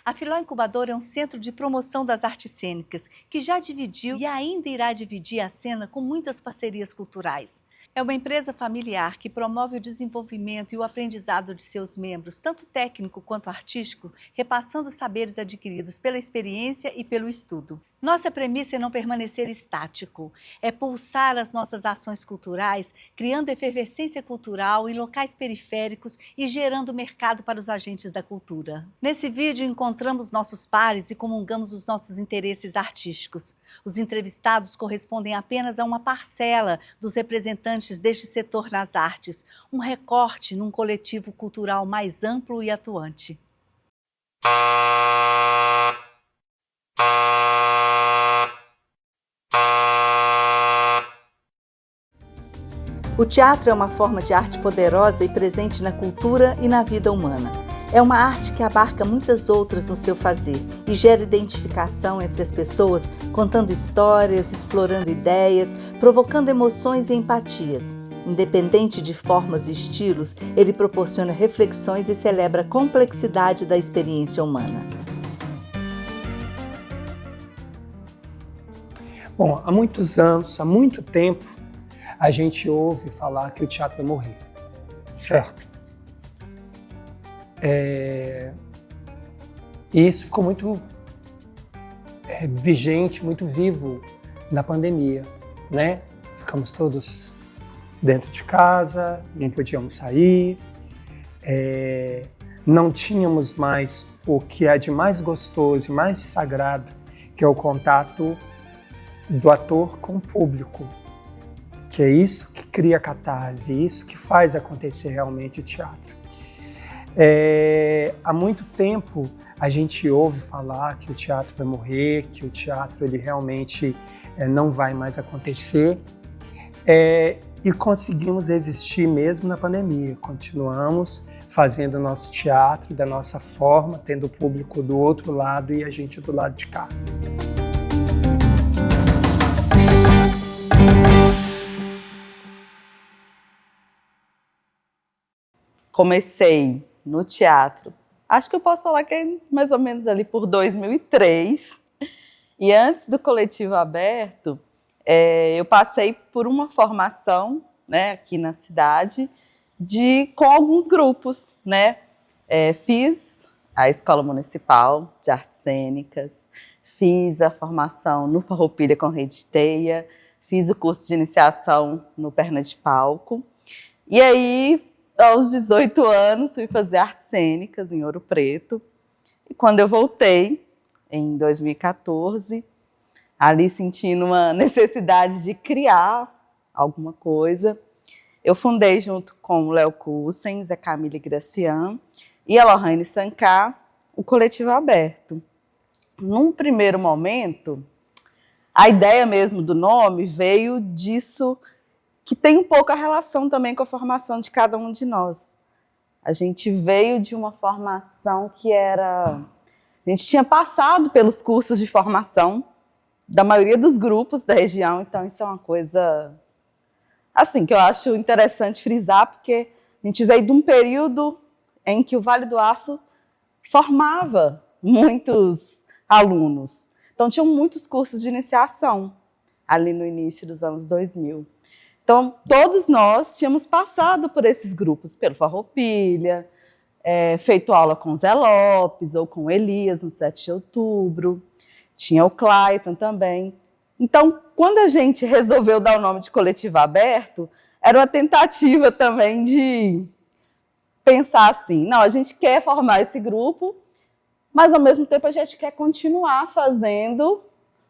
A Filó Incubadora é um centro de promoção das artes cênicas, que já dividiu e ainda irá dividir a cena com muitas parcerias culturais. É uma empresa familiar que promove o desenvolvimento e o aprendizado de seus membros, tanto técnico quanto artístico, repassando saberes adquiridos pela experiência e pelo estudo. Nossa premissa é não permanecer estático, é pulsar as nossas ações culturais, criando efervescência cultural em locais periféricos e gerando mercado para os agentes da cultura. Nesse vídeo encontramos nossos pares e comungamos os nossos interesses artísticos. Os entrevistados correspondem apenas a uma parcela dos representantes deste setor nas artes, um recorte num coletivo cultural mais amplo e atuante. O teatro é uma forma de arte poderosa e presente na cultura e na vida humana. É uma arte que abarca muitas outras no seu fazer e gera identificação entre as pessoas, contando histórias, explorando ideias, provocando emoções e empatias. Independente de formas e estilos, ele proporciona reflexões e celebra a complexidade da experiência humana. Bom, há muitos anos, há muito tempo, a gente ouve falar que o teatro vai morrer, certo? E isso ficou muito vigente, muito vivo na pandemia, né? Ficamos todos dentro de casa, não podíamos sair, não tínhamos mais o que é de mais gostoso e mais sagrado, que é o contato do ator com o público, que é isso que cria catarse, isso que faz acontecer realmente o teatro. Há muito tempo a gente ouve falar que o teatro vai morrer, que o teatro ele realmente não vai mais acontecer, e conseguimos existir mesmo na pandemia. Continuamos fazendo o nosso teatro da nossa forma, tendo o público do outro lado e a gente do lado de cá. Comecei no teatro, acho que eu posso falar que é mais ou menos ali por 2003. E antes do Coletivo Aberto, eu passei por uma formação, né, aqui na cidade, com alguns grupos, né? Fiz a Escola Municipal de Artes Cênicas, fiz a formação no Farroupilha com Rede de Teia, fiz o curso de iniciação no Perna de Palco. E aí, aos 18 anos, fui fazer artes cênicas em Ouro Preto. E quando eu voltei, em 2014, ali sentindo uma necessidade de criar alguma coisa, eu fundei junto com o Léo Kussen, Zé Camille Gracian e a Lohane Sankar, o Coletivo Aberto. Num primeiro momento, a ideia mesmo do nome veio disso, que tem um pouco a relação também com a formação de cada um de nós. A gente veio de uma formação que era... A gente tinha passado pelos cursos de formação da maioria dos grupos da região, então isso é uma coisa assim, que eu acho interessante frisar, porque a gente veio de um período em que o Vale do Aço formava muitos alunos. Então tinham muitos cursos de iniciação ali no início dos anos 2000. Então, todos nós tínhamos passado por esses grupos, pelo Farroupilha, feito aula com o Zé Lopes ou com o Elias no 7 de outubro, tinha o Clayton também. Então, quando a gente resolveu dar o nome de Coletivo Aberto, era uma tentativa também de pensar assim, não, a gente quer formar esse grupo, mas ao mesmo tempo a gente quer continuar fazendo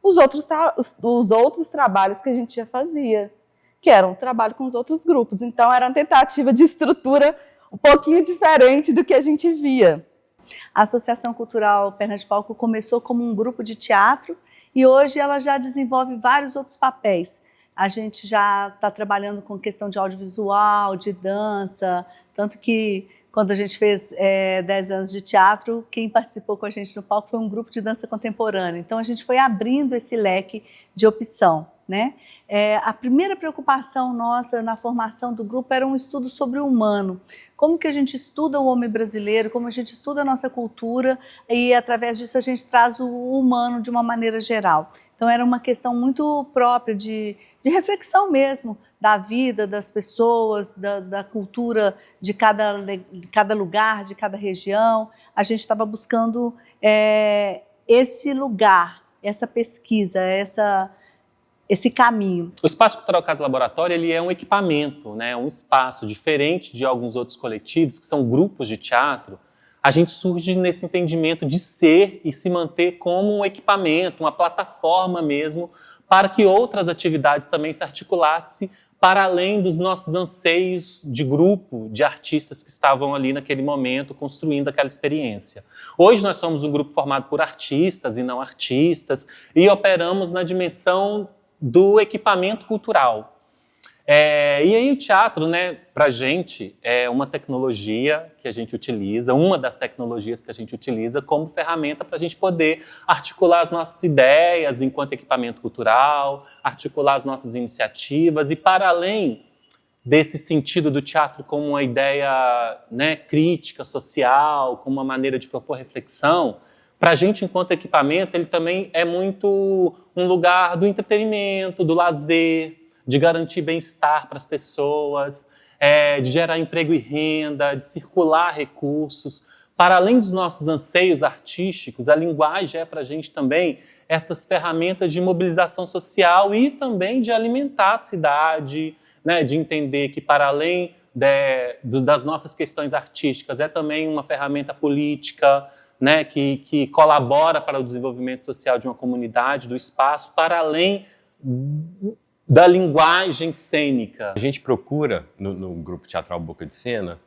os outros trabalhos que a gente já fazia, que era um trabalho com os outros grupos. Então, era uma tentativa de estrutura um pouquinho diferente do que a gente via. A Associação Cultural Perna de Palco começou como um grupo de teatro e hoje ela já desenvolve vários outros papéis. A gente já está trabalhando com questão de audiovisual, de dança, tanto que quando a gente fez 10 anos de teatro, quem participou com a gente no palco foi um grupo de dança contemporânea. Então, a gente foi abrindo esse leque de opção. né? A primeira preocupação nossa na formação do grupo era um estudo sobre o humano. Como que a gente estuda o homem brasileiro, como a gente estuda a nossa cultura e através disso a gente traz o humano de uma maneira geral. Então era uma questão muito própria de reflexão mesmo, da vida, das pessoas, da cultura de cada lugar, de cada região. A gente estava buscando esse lugar, essa pesquisa, esse caminho. O Espaço Cultural Casa Laboratório ele é um equipamento, né? Um espaço diferente de alguns outros coletivos, que são grupos de teatro. A gente surge nesse entendimento de ser e se manter como um equipamento, uma plataforma mesmo, para que outras atividades também se articulassem para além dos nossos anseios de grupo, de artistas que estavam ali naquele momento construindo aquela experiência. Hoje nós somos um grupo formado por artistas e não artistas e operamos na dimensão do equipamento cultural. E aí o teatro, né, para a gente, é uma tecnologia que a gente utiliza, uma das tecnologias que a gente utiliza como ferramenta para a gente poder articular as nossas ideias enquanto equipamento cultural, articular as nossas iniciativas e para além desse sentido do teatro como uma ideia, né, crítica, social, como uma maneira de propor reflexão, para a gente, enquanto equipamento, ele também é muito um lugar do entretenimento, do lazer, de garantir bem-estar para as pessoas, de gerar emprego e renda, de circular recursos. Para além dos nossos anseios artísticos, a linguagem é para a gente também essas ferramentas de mobilização social e também de alimentar a cidade, né, de entender que para além das nossas questões artísticas é também uma ferramenta política, né, que colabora para o desenvolvimento social de uma comunidade, do espaço, para além da linguagem cênica. A gente procura, no grupo teatral Boca de Cena,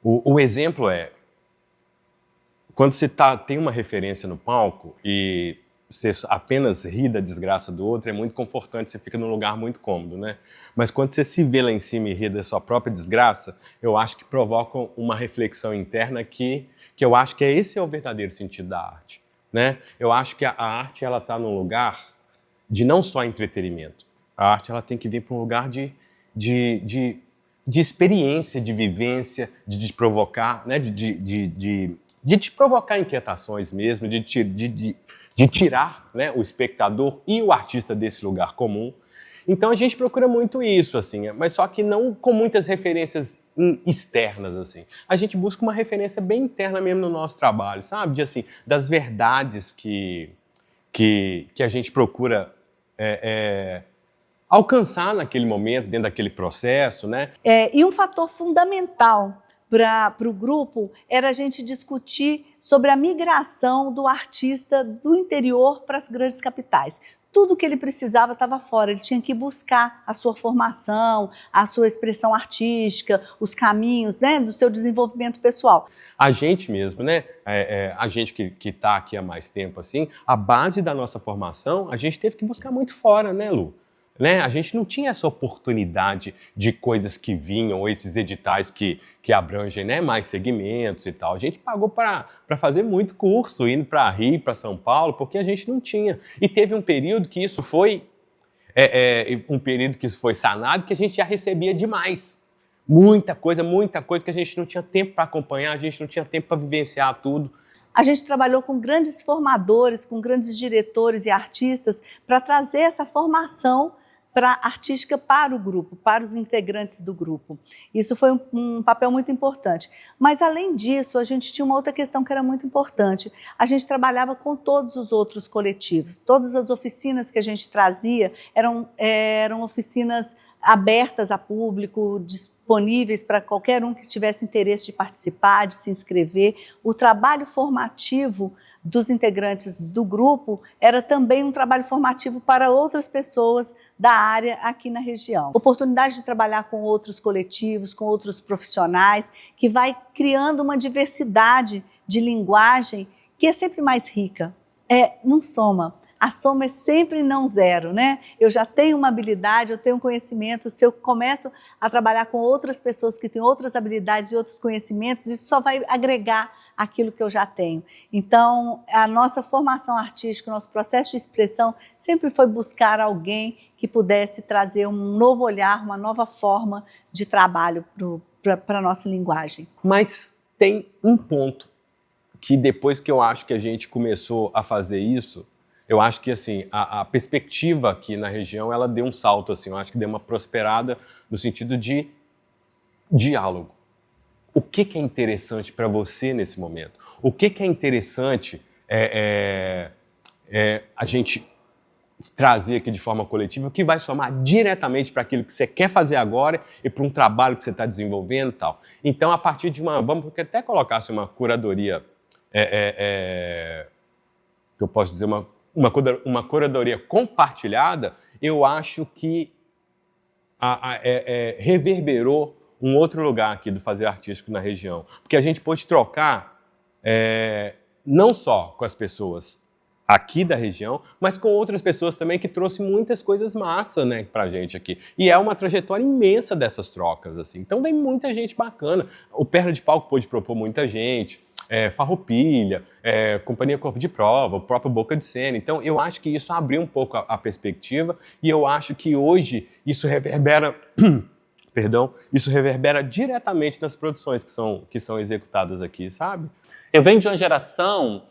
o exemplo quando você tem uma referência no palco e você apenas ri da desgraça do outro, é muito confortante, você fica num lugar muito cômodo, né? Mas quando você se vê lá em cima e ri da sua própria desgraça, eu acho que provoca uma reflexão interna que eu acho que esse é o verdadeiro sentido da arte, né? Eu acho que a arte, ela está num lugar de não só entretenimento. A arte, ela tem que vir para um lugar de experiência, de vivência, de te provocar, né? de te provocar inquietações mesmo, de tirar, né, o espectador e o artista desse lugar comum. Então a gente procura muito isso, assim, mas só que não com muitas referências externas, assim. A gente busca uma referência bem interna mesmo no nosso trabalho, sabe? Das verdades que a gente procura alcançar naquele momento, dentro daquele processo, né? E um fator fundamental para o grupo era a gente discutir sobre a migração do artista do interior para as grandes capitais. Tudo que ele precisava estava fora, ele tinha que buscar a sua formação, a sua expressão artística, os caminhos, né, do seu desenvolvimento pessoal. A gente mesmo, né, a gente que está aqui há mais tempo, assim, a base da nossa formação, a gente teve que buscar muito fora, né, Lu? Né? A gente não tinha essa oportunidade de coisas que vinham, esses editais que abrangem, né, mais segmentos e tal. A gente pagou para fazer muito curso, indo para Rio, para São Paulo, porque a gente não tinha. E teve um período que isso foi sanado, que a gente já recebia demais. Muita coisa que a gente não tinha tempo para acompanhar, a gente não tinha tempo para vivenciar tudo. A gente trabalhou com grandes formadores, com grandes diretores e artistas para trazer essa formação artística para o grupo, para os integrantes do grupo. Isso foi um papel muito importante. Mas, além disso, a gente tinha uma outra questão que era muito importante. A gente trabalhava com todos os outros coletivos. Todas as oficinas que a gente trazia eram oficinas abertas a público, disponíveis para qualquer um que tivesse interesse de participar, de se inscrever. O trabalho formativo dos integrantes do grupo era também um trabalho formativo para outras pessoas da área aqui na região. Oportunidade de trabalhar com outros coletivos, com outros profissionais, que vai criando uma diversidade de linguagem que é sempre mais rica. Não soma. A soma é sempre não zero, né? Eu já tenho uma habilidade, eu tenho um conhecimento, se eu começo a trabalhar com outras pessoas que têm outras habilidades e outros conhecimentos, isso só vai agregar aquilo que eu já tenho. Então, a nossa formação artística, o nosso processo de expressão sempre foi buscar alguém que pudesse trazer um novo olhar, uma nova forma de trabalho para a nossa linguagem. Mas tem um ponto que depois que eu acho que a gente começou a fazer isso, eu acho que assim, a perspectiva aqui na região, ela deu um salto, assim, eu acho que deu uma prosperada no sentido de diálogo. O que é interessante para você nesse momento? O que é interessante a gente trazer aqui de forma coletiva, o que vai somar diretamente para aquilo que você quer fazer agora e para um trabalho que você está desenvolvendo e tal. Então, a partir de vamos até colocar assim, uma curadoria, que eu posso dizer, uma curadoria compartilhada, eu acho que reverberou um outro lugar aqui do fazer artístico na região. Porque a gente pôde trocar não só com as pessoas aqui da região, mas com outras pessoas também que trouxe muitas coisas massa, né, pra gente aqui. E é uma trajetória imensa dessas trocas, assim. Então vem muita gente bacana. O Perna de Palco pôde propor muita gente, Farroupilha, Companhia Corpo de Prova, o próprio Boca de Cena. Então eu acho que isso abriu um pouco a perspectiva e eu acho que hoje isso reverbera... Perdão, isso reverbera diretamente nas produções que são executadas aqui, sabe? Eu venho de uma geração...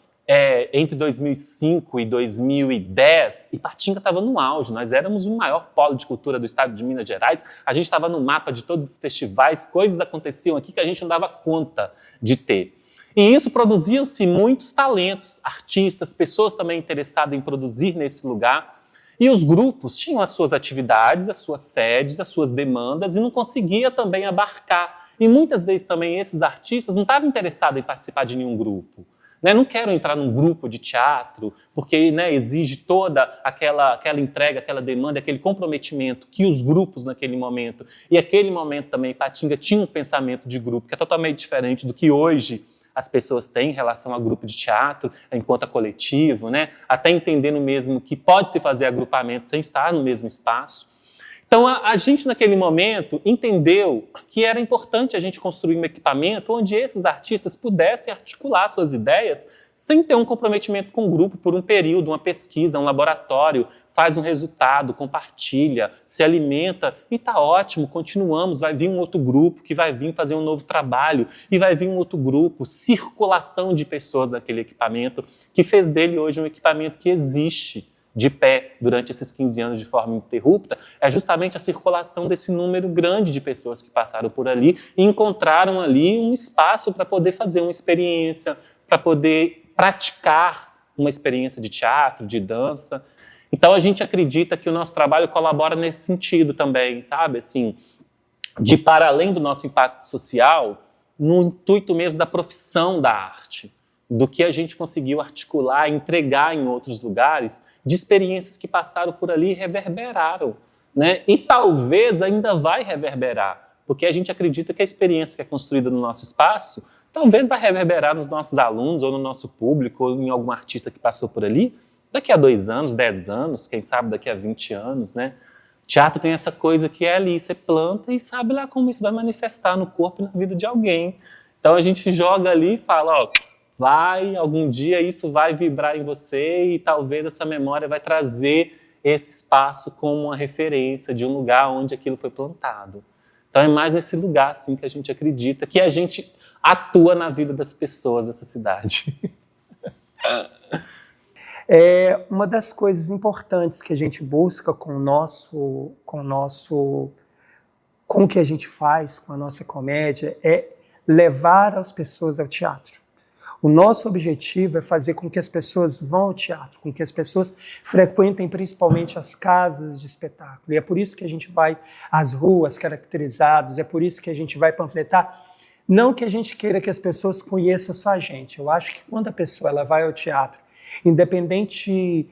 entre 2005 e 2010, Ipatinga estava no auge, nós éramos o maior polo de cultura do estado de Minas Gerais, a gente estava no mapa de todos os festivais, coisas aconteciam aqui que a gente não dava conta de ter. E isso produziam-se muitos talentos, artistas, pessoas também interessadas em produzir nesse lugar, e os grupos tinham as suas atividades, as suas sedes, as suas demandas, e não conseguia também abarcar. E muitas vezes também esses artistas não estavam interessados em participar de nenhum grupo. Não quero entrar num grupo de teatro, porque exige toda aquela entrega, aquela demanda, aquele comprometimento que os grupos naquele momento, e aquele momento também, Ipatinga tinha um pensamento de grupo que é totalmente diferente do que hoje as pessoas têm em relação a grupo de teatro, enquanto a coletivo, até entendendo mesmo que pode-se fazer agrupamento sem estar no mesmo espaço. Então, a gente, naquele momento, entendeu que era importante a gente construir um equipamento onde esses artistas pudessem articular suas ideias sem ter um comprometimento com o grupo por um período, uma pesquisa, um laboratório, faz um resultado, compartilha, se alimenta e está ótimo, continuamos, vai vir um outro grupo que vai vir fazer um novo trabalho e vai vir um outro grupo, circulação de pessoas naquele equipamento que fez dele hoje um equipamento que existe de pé durante esses 15 anos de forma ininterrupta, é justamente a circulação desse número grande de pessoas que passaram por ali e encontraram ali um espaço para poder fazer uma experiência, para poder praticar uma experiência de teatro, de dança. Então a gente acredita que o nosso trabalho colabora nesse sentido também, sabe? Assim, de para além do nosso impacto social, no intuito mesmo da profissão da arte, do que a gente conseguiu articular, entregar em outros lugares, de experiências que passaram por ali e reverberaram, E talvez ainda vai reverberar, porque a gente acredita que a experiência que é construída no nosso espaço, talvez vai reverberar nos nossos alunos, ou no nosso público, ou em algum artista que passou por ali, daqui a 2 anos, 10 anos, quem sabe daqui a 20 anos, Teatro tem essa coisa que é ali, você planta e sabe lá como isso vai manifestar no corpo e na vida de alguém. Então a gente joga ali e fala, algum dia isso vai vibrar em você e talvez essa memória vai trazer esse espaço como uma referência de um lugar onde aquilo foi plantado. Então é mais nesse lugar assim, que a gente acredita que a gente atua na vida das pessoas dessa cidade. Uma das coisas importantes que a gente busca com o que a gente faz com a nossa comédia é levar as pessoas ao teatro. O nosso objetivo é fazer com que as pessoas vão ao teatro, com que as pessoas frequentem principalmente as casas de espetáculo. E é por isso que a gente vai às ruas caracterizadas, é por isso que a gente vai panfletar. Não que a gente queira que as pessoas conheçam só a gente. Eu acho que quando a pessoa ela vai ao teatro, independente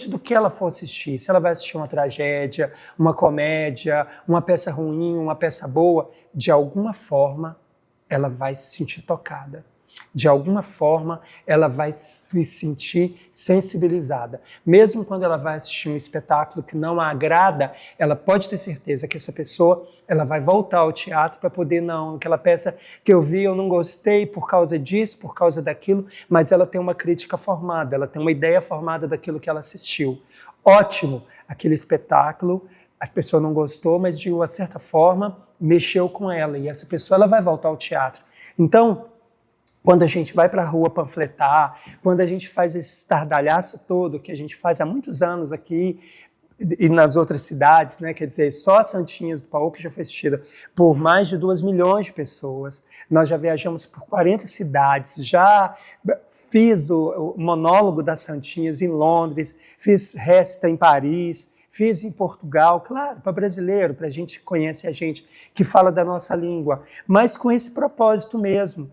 do que ela for assistir, se ela vai assistir uma tragédia, uma comédia, uma peça ruim, uma peça boa, de alguma forma ela vai se sentir tocada. de alguma forma, ela vai se sentir sensibilizada. Mesmo quando ela vai assistir um espetáculo que não a agrada, ela pode ter certeza que essa pessoa ela vai voltar ao teatro para poder, não, aquela peça que eu vi, eu não gostei por causa disso, por causa daquilo, mas ela tem uma crítica formada, ela tem uma ideia formada daquilo que ela assistiu. Ótimo, aquele espetáculo, a pessoa não gostou, mas de uma certa forma mexeu com ela, e essa pessoa ela vai voltar ao teatro. Então, quando a gente vai para a rua panfletar, quando a gente faz esse estardalhaço todo que a gente faz há muitos anos aqui e nas outras cidades, né? Quer dizer, só a Santinhas do Paok já foi assistida por mais de 2 milhões de pessoas. Nós já viajamos por 40 cidades, já fiz o monólogo das Santinhas em Londres, fiz Resta em Paris, fiz em Portugal, claro, para brasileiro, para a gente que conhece a gente, que fala da nossa língua, mas com esse propósito mesmo,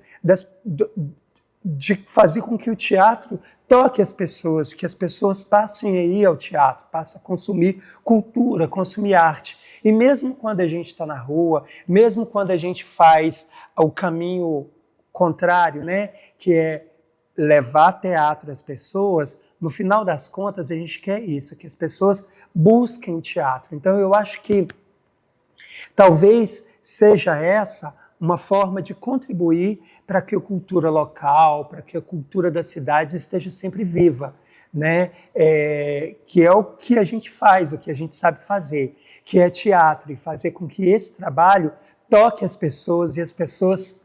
de fazer com que o teatro toque as pessoas, que as pessoas passem a ir ao teatro, passem a consumir cultura, consumir arte. E mesmo quando a gente está na rua, mesmo quando a gente faz o caminho contrário, né, que é levar teatro às pessoas, no final das contas a gente quer isso, que as pessoas busquem o teatro. Então eu acho que talvez seja essa uma forma de contribuir para que a cultura local, para que a cultura das cidades esteja sempre viva, né? Que é o que a gente faz, o que a gente sabe fazer, que é teatro, e fazer com que esse trabalho toque as pessoas e as pessoas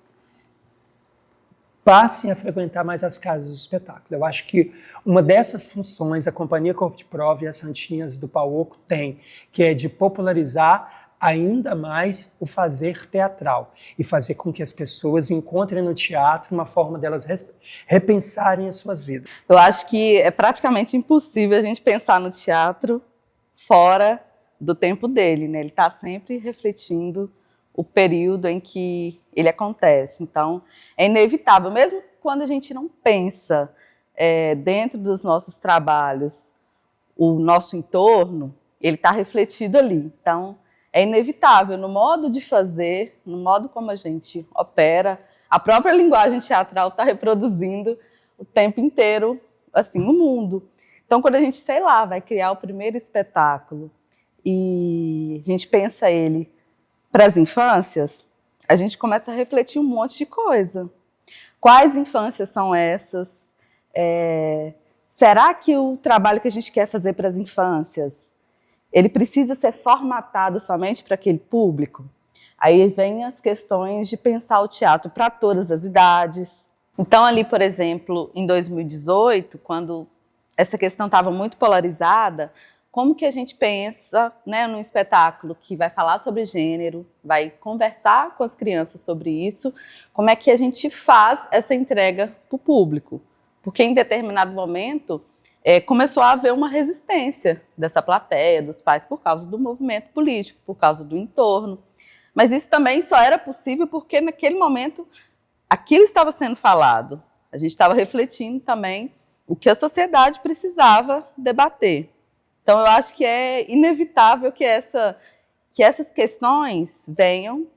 passem a frequentar mais as casas do espetáculo. Eu acho que uma dessas funções a Companhia Corpo de Prova e as Santinhas do Paok tem, que é de popularizar ainda mais o fazer teatral e fazer com que as pessoas encontrem no teatro uma forma delas repensarem as suas vidas. Eu acho que é praticamente impossível a gente pensar no teatro fora do tempo dele, né? Ele está sempre refletindo o período em que ele acontece. Então, é inevitável, mesmo quando a gente não pensa dentro dos nossos trabalhos, o nosso entorno, ele está refletido ali. Então, é inevitável no modo de fazer, no modo como a gente opera, a própria linguagem teatral está reproduzindo o tempo inteiro, assim, o mundo. Então, quando a gente, sei lá, vai criar o primeiro espetáculo e a gente pensa ele para as infâncias, a gente começa a refletir um monte de coisa. Quais infâncias são essas? Será que o trabalho que a gente quer fazer para as infâncias, ele precisa ser formatado somente para aquele público? Aí vem as questões de pensar o teatro para todas as idades. Então, ali, por exemplo, em 2018, quando essa questão estava muito polarizada, como que a gente pensa, né, num espetáculo que vai falar sobre gênero, vai conversar com as crianças sobre isso, como é que a gente faz essa entrega para o público? Porque em determinado momento começou a haver uma resistência dessa plateia, dos pais, por causa do movimento político, por causa do entorno. Mas isso também só era possível porque naquele momento aquilo estava sendo falado. A gente estava refletindo também o que a sociedade precisava debater. Então, eu acho que é inevitável que essas questões venham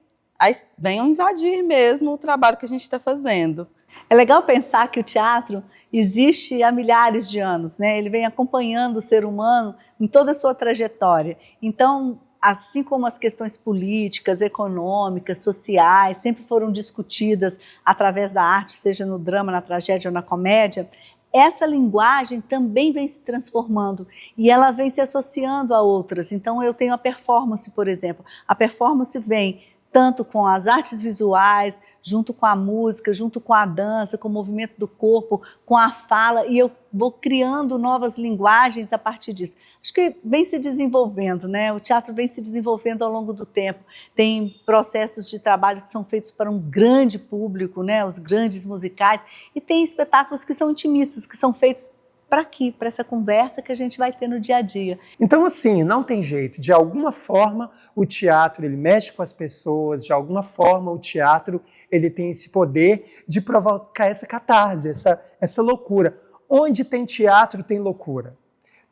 invadir mesmo o trabalho que a gente está fazendo. É legal pensar que o teatro existe há milhares de anos, né? Ele vem acompanhando o ser humano em toda a sua trajetória. Então, assim como as questões políticas, econômicas, sociais, sempre foram discutidas através da arte, seja no drama, na tragédia ou na comédia, essa linguagem também vem se transformando e ela vem se associando a outras. Então, eu tenho a performance, por exemplo. A performance vem tanto com as artes visuais, junto com a música, junto com a dança, com o movimento do corpo, com a fala, e eu vou criando novas linguagens a partir disso. Acho que vem se desenvolvendo, né? O teatro vem se desenvolvendo ao longo do tempo. Tem processos de trabalho que são feitos para um grande público, né? Os grandes musicais, e tem espetáculos que são intimistas, que são feitos para aqui, para essa conversa que a gente vai ter no dia a dia. Então, assim, não tem jeito. De alguma forma, o teatro ele mexe com as pessoas, de alguma forma, o teatro ele tem esse poder de provocar essa catarse, essa loucura. Onde tem teatro, tem loucura.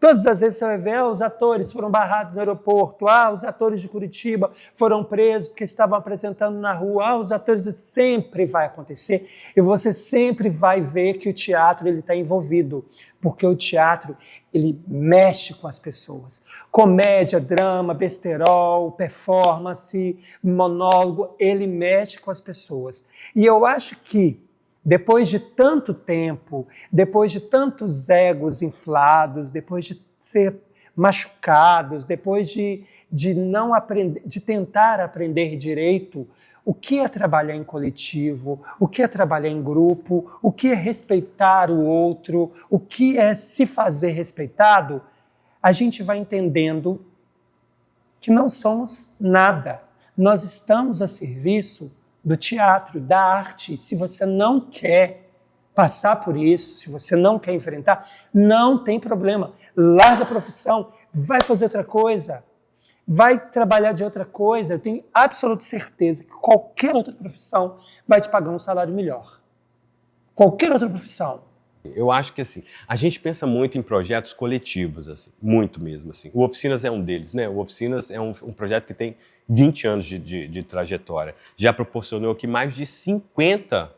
Todas as vezes você vai ver, os atores foram barrados no aeroporto, os atores de Curitiba foram presos porque estavam apresentando na rua, os atores, sempre vai acontecer, e você sempre vai ver que o teatro está envolvido, porque o teatro ele mexe com as pessoas. Comédia, drama, besterol, performance, monólogo, ele mexe com as pessoas. E eu acho que depois de tanto tempo, depois de tantos egos inflados, depois de ser machucados, depois de não aprender, de tentar aprender direito o que é trabalhar em coletivo, o que é trabalhar em grupo, o que é respeitar o outro, o que é se fazer respeitado, a gente vai entendendo que não somos nada. Nós estamos a serviço do teatro, da arte. Se você não quer passar por isso, se você não quer enfrentar, não tem problema. Larga a profissão, vai fazer outra coisa, vai trabalhar de outra coisa. Eu tenho absoluta certeza que qualquer outra profissão vai te pagar um salário melhor. Qualquer outra profissão. Eu acho que assim, a gente pensa muito em projetos coletivos, assim, muito mesmo. Assim. O Oficinas é um deles, né? O Oficinas é um projeto que tem 20 anos de trajetória. Já proporcionou aqui mais de 50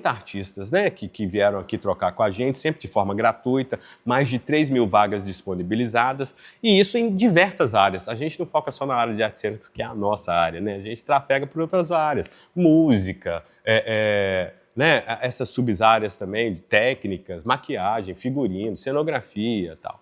artistas, né, que vieram aqui trocar com a gente, sempre de forma gratuita, mais de 3 mil vagas disponibilizadas, e isso em diversas áreas. A gente não foca só na área de artes cênicas, que é a nossa área, né? A gente trafega por outras áreas, música, né, essas subáreas também, de técnicas, maquiagem, figurino, cenografia e tal.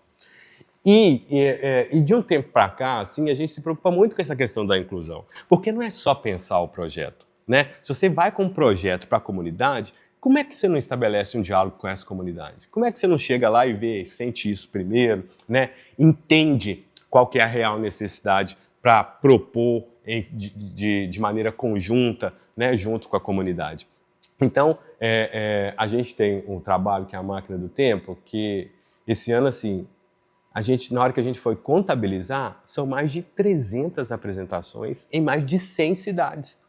E de um tempo para cá, assim, a gente se preocupa muito com essa questão da inclusão, porque não é só pensar o projeto, né? Se você vai com um projeto para a comunidade, como é que você não estabelece um diálogo com essa comunidade? Como é que você não chega lá e vê, sente isso primeiro, né? Entende qual que é a real necessidade para propor de maneira conjunta, né, junto com a comunidade? Então, a gente tem um trabalho que é a Máquina do Tempo, que esse ano, assim, na hora que a gente foi contabilizar, são mais de 300 apresentações em mais de 100 cidades,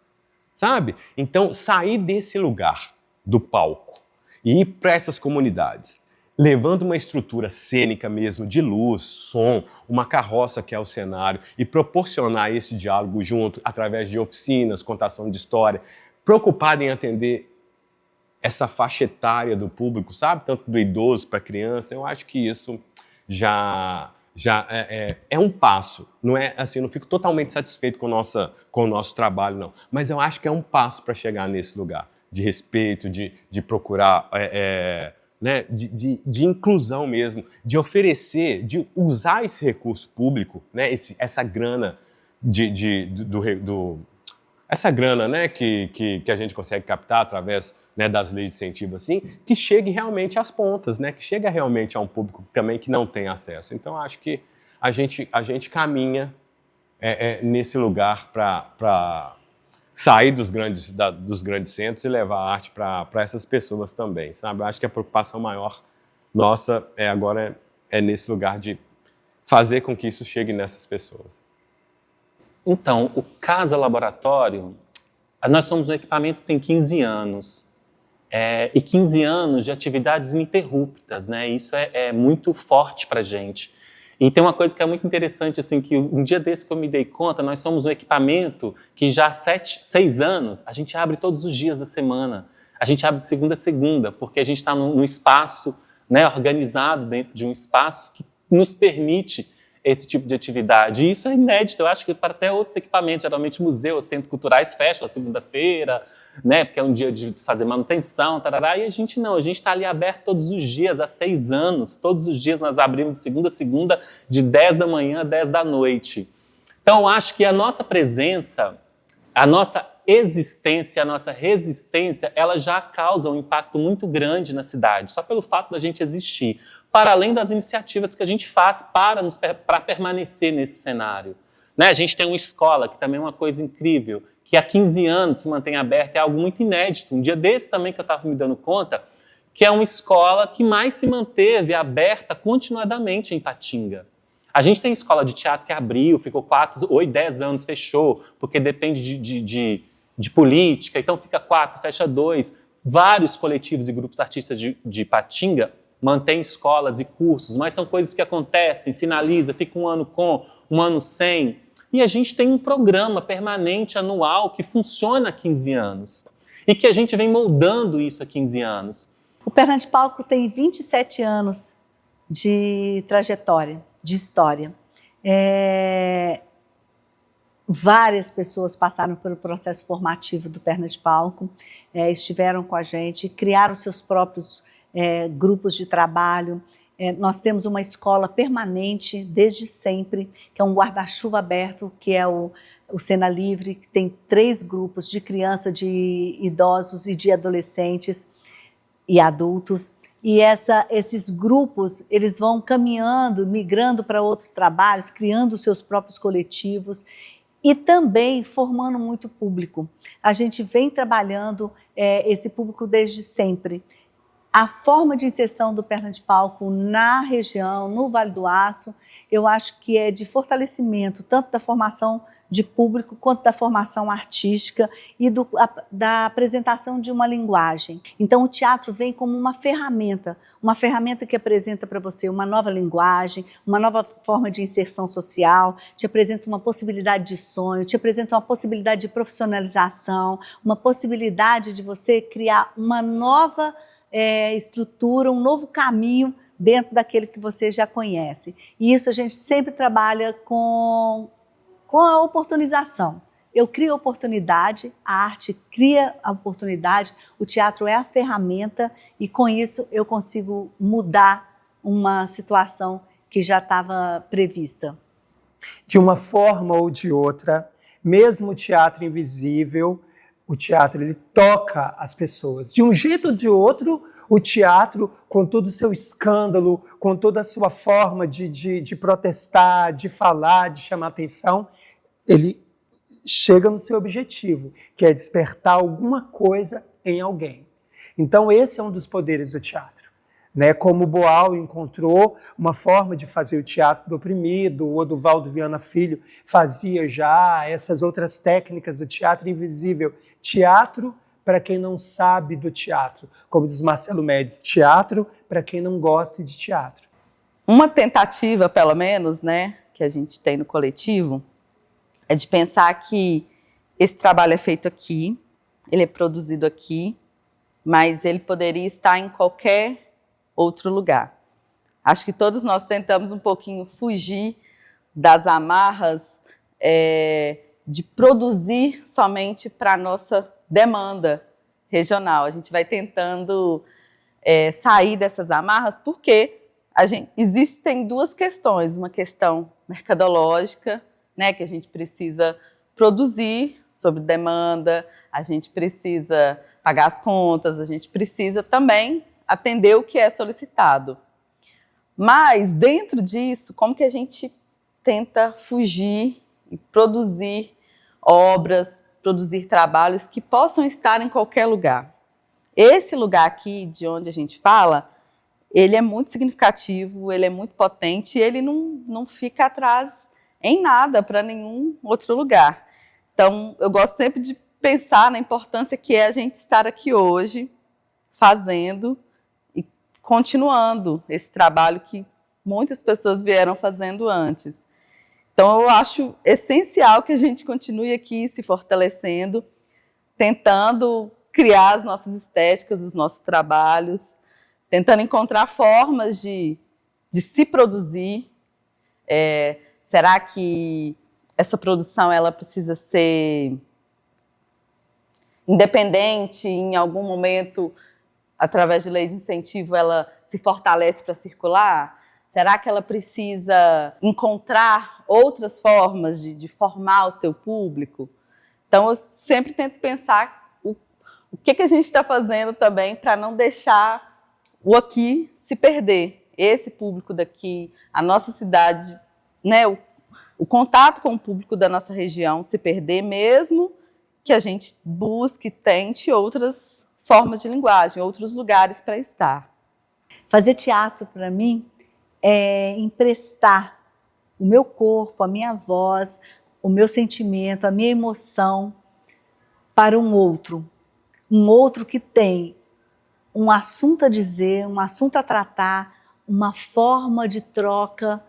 sabe? Então, sair desse lugar, do palco, e ir para essas comunidades, levando uma estrutura cênica mesmo, de luz, som, uma carroça que é o cenário, e proporcionar esse diálogo junto, através de oficinas, contação de história, preocupado em atender essa faixa etária do público, sabe? Tanto do idoso para a criança, eu acho que isso já é um passo. Não é assim, eu não fico totalmente satisfeito com o nosso trabalho, não. Mas eu acho que é um passo para chegar nesse lugar de respeito, de procurar, né, de inclusão mesmo, de oferecer, de usar esse recurso público, né, essa grana essa grana, né, que a gente consegue captar através, né, das leis de incentivo, assim, que chegue realmente às pontas, né, que chegue realmente a um público também que não tem acesso. Então, acho que a gente caminha nesse lugar para sair dos grandes centros e levar a arte para essas pessoas também, sabe? Eu acho que a preocupação maior nossa agora é nesse lugar de fazer com que isso chegue nessas pessoas. Então, o Casa Laboratório, nós somos um equipamento que tem 15 anos. E 15 anos de atividades ininterruptas, né? Isso é muito forte para a gente. E tem uma coisa que é muito interessante, assim, que um dia desse que eu me dei conta, nós somos um equipamento que já há 6 anos, a gente abre todos os dias da semana. A gente abre de segunda a segunda, porque a gente está num espaço, né, organizado dentro de um espaço que nos permite esse tipo de atividade. E isso é inédito, eu acho que para até outros equipamentos, geralmente museus, centros culturais fecham a segunda-feira, né, porque é um dia de fazer manutenção, tarará, e a gente não, a gente está ali aberto todos os dias, há 6 anos, todos os dias nós abrimos de segunda a segunda, de 10 da manhã a 10 da noite. Então, eu acho que a nossa presença, a nossa existência, a nossa resistência, ela já causa um impacto muito grande na cidade, só pelo fato da gente existir, para além das iniciativas que a gente faz para permanecer nesse cenário. Né? A gente tem uma escola, que também é uma coisa incrível, que há 15 anos se mantém aberta, é algo muito inédito. Um dia desse também que eu estava me dando conta, que é uma escola que mais se manteve aberta continuadamente em Ipatinga. A gente tem escola de teatro que abriu, ficou 4, 8, 10 anos, fechou, porque depende de política, então fica 4, fecha 2. Vários coletivos e grupos artistas de Ipatinga mantém escolas e cursos, mas são coisas que acontecem, finaliza, fica um ano com, um ano sem. E a gente tem um programa permanente, anual, que funciona há 15 anos. E que a gente vem moldando isso há 15 anos. O Perna de Palco tem 27 anos de trajetória, de história. Várias pessoas passaram pelo processo formativo do Perna de Palco, estiveram com a gente, criaram seus próprios grupos de trabalho. Nós temos uma escola permanente, desde sempre, que é um guarda-chuva aberto, que é o Cena Livre, que tem 3 grupos de criança, de idosos e de adolescentes e adultos. E esses grupos, eles vão caminhando, migrando para outros trabalhos, criando seus próprios coletivos e também formando muito público. A gente vem trabalhando esse público desde sempre. A forma de inserção do Perna de Palco na região, no Vale do Aço, eu acho que é de fortalecimento tanto da formação de público quanto da formação artística e da apresentação de uma linguagem. Então o teatro vem como uma ferramenta que apresenta para você uma nova linguagem, uma nova forma de inserção social, te apresenta uma possibilidade de sonho, te apresenta uma possibilidade de profissionalização, uma possibilidade de você criar uma nova estrutura, um novo caminho dentro daquele que você já conhece. E isso a gente sempre trabalha com a oportunização. Eu crio a oportunidade, a arte cria a oportunidade, o teatro é a ferramenta e com isso eu consigo mudar uma situação que já estava prevista. De uma forma ou de outra, mesmo o teatro invisível, o teatro ele toca as pessoas. De um jeito ou de outro, o teatro, com todo o seu escândalo, com toda a sua forma de protestar, de falar, de chamar atenção, ele chega no seu objetivo, que é despertar alguma coisa em alguém. Então esse é um dos poderes do teatro. Como Boal encontrou uma forma de fazer o teatro do oprimido, o Oduvaldo Viana Filho fazia já essas outras técnicas do teatro invisível. Teatro para quem não sabe do teatro, como diz Marcelo Médici, teatro para quem não gosta de teatro. Uma tentativa, pelo menos, que a gente tem no coletivo, é de pensar que esse trabalho é feito aqui, ele é produzido aqui, mas ele poderia estar em qualquer outro lugar. Acho que todos nós tentamos um pouquinho fugir das amarras de produzir somente para a nossa demanda regional. A gente vai tentando sair dessas amarras porque existem 2 questões. Uma questão mercadológica, que a gente precisa produzir sob demanda, a gente precisa pagar as contas, a gente precisa também atender o que é solicitado. Mas, dentro disso, como que a gente tenta fugir e produzir obras, produzir trabalhos que possam estar em qualquer lugar? Esse lugar aqui, de onde a gente fala, ele é muito significativo, ele é muito potente e ele não fica atrás em nada para nenhum outro lugar. Então, eu gosto sempre de pensar na importância que é a gente estar aqui hoje, fazendo e continuando esse trabalho que muitas pessoas vieram fazendo antes. Então, eu acho essencial que a gente continue aqui se fortalecendo, tentando criar as nossas estéticas, os nossos trabalhos, tentando encontrar formas de se produzir. Será que essa produção ela precisa ser independente, em algum momento, através de lei de incentivo, ela se fortalece para circular? Será que ela precisa encontrar outras formas de formar o seu público? Então, eu sempre tento pensar o que a gente está fazendo também para não deixar o aqui se perder. Esse público daqui, a nossa cidade, o contato com o público da nossa região se perder, mesmo que a gente busque, tente outras formas de linguagem, outros lugares para estar. Fazer teatro, para mim, é emprestar o meu corpo, a minha voz, o meu sentimento, a minha emoção para um outro que tem um assunto a dizer, um assunto a tratar, uma forma de troca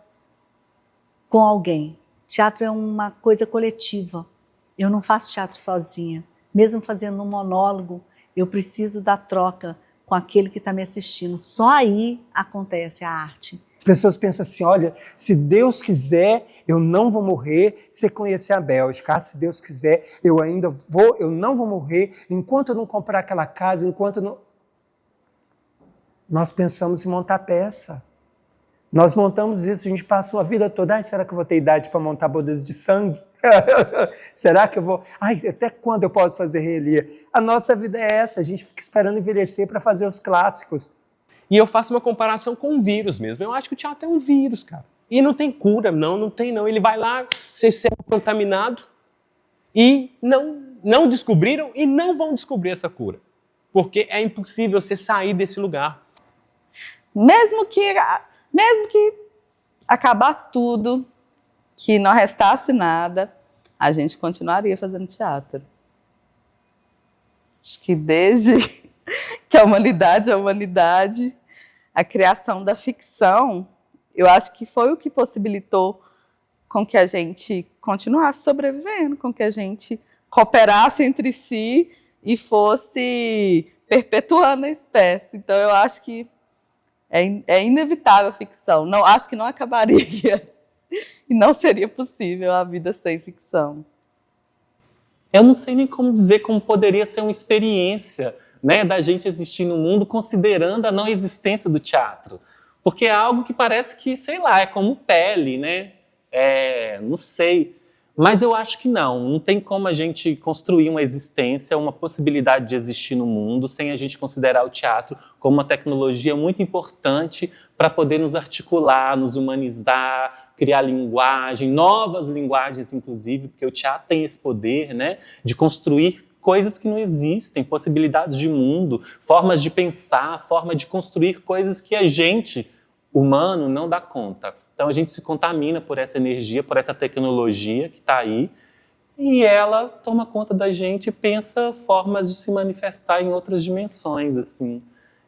com alguém. Teatro é uma coisa coletiva. Eu não faço teatro sozinha. Mesmo fazendo um monólogo, eu preciso da troca com aquele que está me assistindo. Só aí acontece a arte. As pessoas pensam assim, olha, se Deus quiser, eu não vou morrer se conhecer a Bélgica. Ah, se Deus quiser, eu não vou morrer enquanto eu não comprar aquela casa, enquanto eu não... Nós pensamos em montar peça. Nós montamos isso, a gente passou a vida toda. Ai, será que eu vou ter idade para montar bodas de sangue? Será que eu vou... Ai, até quando eu posso fazer relia? A nossa vida é essa, a gente fica esperando envelhecer para fazer os clássicos. E eu faço uma comparação com um vírus mesmo. Eu acho que o teatro é um vírus, cara. E não tem cura, não tem não. Ele vai lá, ser contaminado e não descobriram e não vão descobrir essa cura. Porque é impossível você sair desse lugar. Mesmo que acabasse tudo, que não restasse nada, a gente continuaria fazendo teatro. Acho que desde que a humanidade, a criação da ficção, eu acho que foi o que possibilitou com que a gente continuasse sobrevivendo, com que a gente cooperasse entre si e fosse perpetuando a espécie. Então eu acho que é inevitável a ficção. Não, acho que não acabaria e não seria possível a vida sem ficção. Eu não sei nem como dizer como poderia ser uma experiência, né, da gente existir no mundo considerando a não existência do teatro. Porque é algo que parece que, sei lá, é como pele, né? Não sei. Mas eu acho que não tem como a gente construir uma existência, uma possibilidade de existir no mundo sem a gente considerar o teatro como uma tecnologia muito importante para poder nos articular, nos humanizar, criar linguagem, novas linguagens inclusive, porque o teatro tem esse poder, né, de construir coisas que não existem, possibilidades de mundo, formas de pensar, forma de construir coisas que a gente, humano, não dá conta. Então a gente se contamina por essa energia, por essa tecnologia que está aí, e ela toma conta da gente e pensa formas de se manifestar em outras dimensões, assim.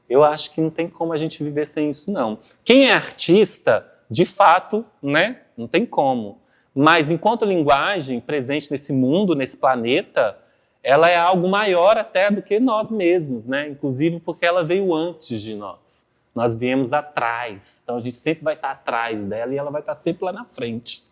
Eu acho que não tem como a gente viver sem isso, não. Quem é artista, de fato, né, não tem como. Mas enquanto linguagem presente nesse mundo, nesse planeta, ela é algo maior até do que nós mesmos, né? Inclusive porque ela veio antes de nós. Nós viemos atrás, então a gente sempre vai estar atrás dela e ela vai estar sempre lá na frente.